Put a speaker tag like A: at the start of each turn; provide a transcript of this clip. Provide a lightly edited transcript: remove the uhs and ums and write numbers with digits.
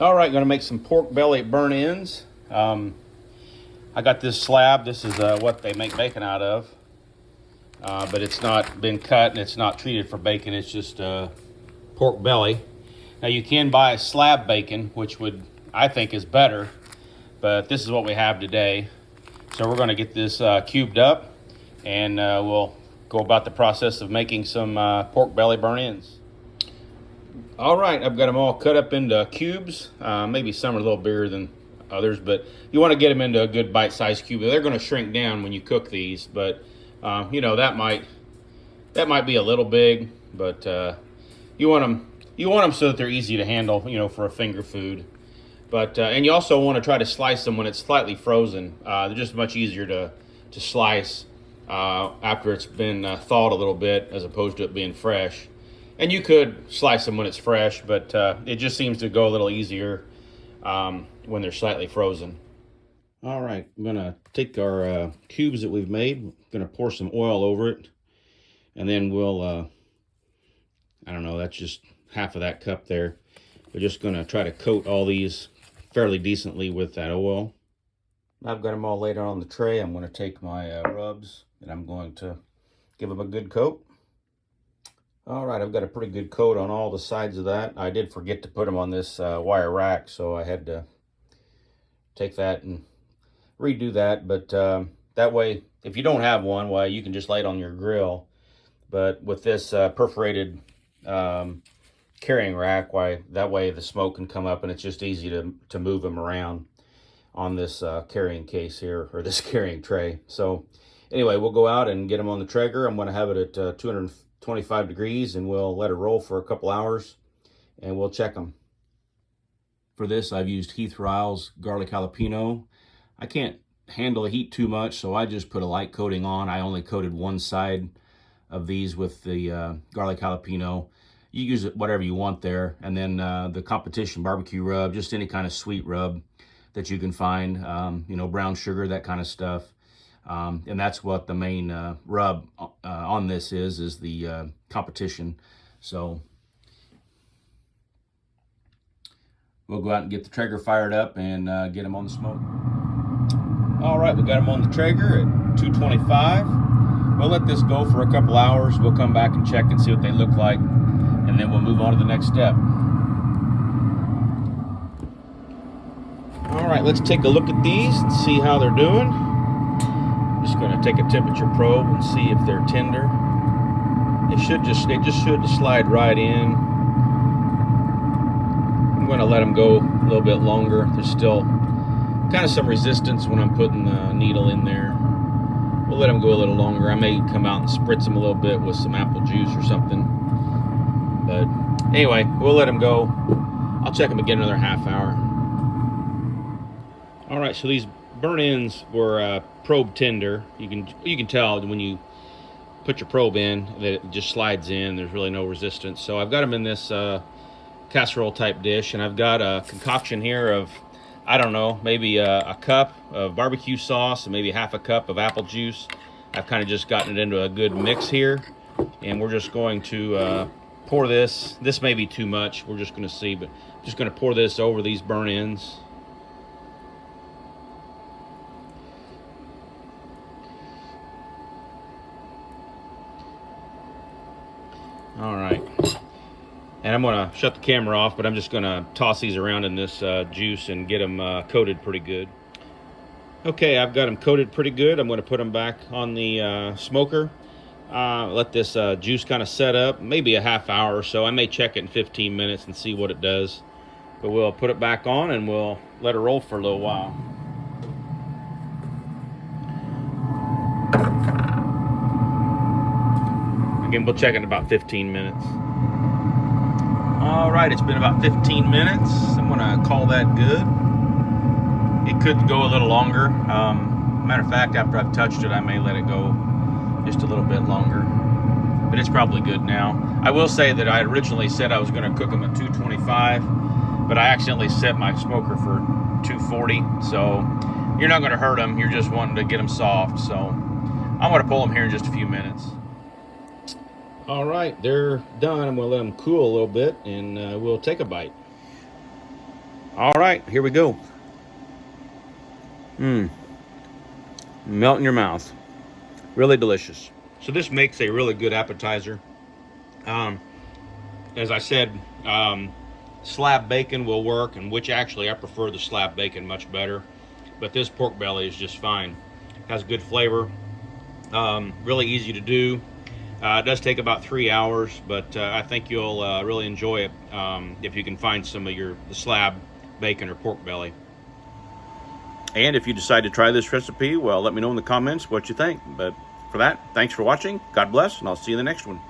A: All right, gonna make some pork belly burnt ends. I got this slab. This is what they make bacon out of, but it's not been cut and it's not treated for bacon. It's just pork belly. Now you can buy a slab bacon, which I think is better, but this is what we have today. So we're gonna get this cubed up, and we'll go about the process of making some pork belly burnt ends. All right, I've got them all cut up into cubes. Maybe some are a little bigger than others, but you want to get them into a good bite-sized cube. They're going to shrink down when you cook these, but that might be a little big, but you want them so that they're easy to handle, for a finger food. But and you also want to try to slice them when it's slightly frozen. They're just much easier to slice after it's been thawed a little bit, as opposed to it being fresh. And you could slice them when it's fresh, but it just seems to go a little easier when they're slightly frozen. All right, I'm gonna take our cubes that we've made. I'm gonna pour some oil over it, and then we'll, I don't know, that's just half of that cup there. We're just gonna try to coat all these fairly decently with that oil. I've got them all laid out on the tray. I'm gonna take my rubs, and I'm going to give them a good coat. All right, I've got a pretty good coat on all the sides of that. I did forget to put them on this wire rack, so I had to take that and redo that. But that way, if you don't have one, well, you can just lay it on your grill. But with this perforated carrying rack, that way the smoke can come up, and it's just easy to move them around on this carrying case here, or this carrying tray. So anyway, we'll go out and get them on the Traeger. I'm going to have it at 225 degrees, and we'll let it roll for a couple hours, and we'll check them. For this, I've used Heath Riles garlic jalapeno. I can't handle the heat too much, so I just put a light coating on. I only coated one side of these with the garlic jalapeno. You use it whatever you want there. And then the competition barbecue rub, just any kind of sweet rub that you can find, brown sugar, that kind of stuff. And that's what the main rub on this is the competition. So we'll go out and get the Traeger fired up and get them on the smoke. All right, we got them on the Traeger at 225. We'll let this go for a couple hours. We'll come back and check and see what they look like, and then we'll move on to the next step. All right, let's take a look at these and see how they're doing. Just going to take a temperature probe and see if they're tender. It just should slide right in. I'm going to let them go a little bit longer. There's still kind of some resistance when I'm putting the needle in there. We'll let them go a little longer. I may come out and spritz them a little bit with some apple juice or something. But anyway, we'll let them go. I'll check them again another half hour. All right, so these burnt ends were probe tender. You can tell when you put your probe in that it just slides in. There's really no resistance. So I've got them in this casserole type dish, and I've got a concoction here of, I don't know, maybe a cup of barbecue sauce and maybe half a cup of apple juice. I've kind of just gotten it into a good mix here, and we're just going to pour this. This may be too much. We're just going to see, but I'm just going to pour this over these burnt ends. All right, and I'm going to shut the camera off, but I'm just going to toss these around in this juice and get them coated pretty good. Okay, I've got them coated pretty good. I'm going to put them back on the smoker. Let this juice kind of set up, maybe a half hour or so. I may check it in 15 minutes and see what it does. But we'll put it back on and we'll let it roll for a little while. Again, we'll check it in about 15 minutes. All right, it's been about 15 minutes. I'm gonna call that good. It could go a little longer. Matter of fact, after I've touched it, I may let it go just a little bit longer. But it's probably good now. I will say that I originally said I was gonna cook them at 225, but I accidentally set my smoker for 240. So you're not gonna hurt them, you're just wanting to get them soft. So I'm gonna pull them here in just a few minutes. All right, they're done. I'm gonna let them cool a little bit, and we'll take a bite. All right, here we go. Melt in your mouth. Really delicious. So this makes a really good appetizer. As I said, slab bacon will work, and which actually I prefer the slab bacon much better. But this pork belly is just fine. Has good flavor. Really easy to do. It does take about 3 hours, but I think you'll really enjoy it if you can find some of the slab bacon or pork belly. And if you decide to try this recipe, well, let me know in the comments what you think. But for that, thanks for watching. God bless, and I'll see you in the next one.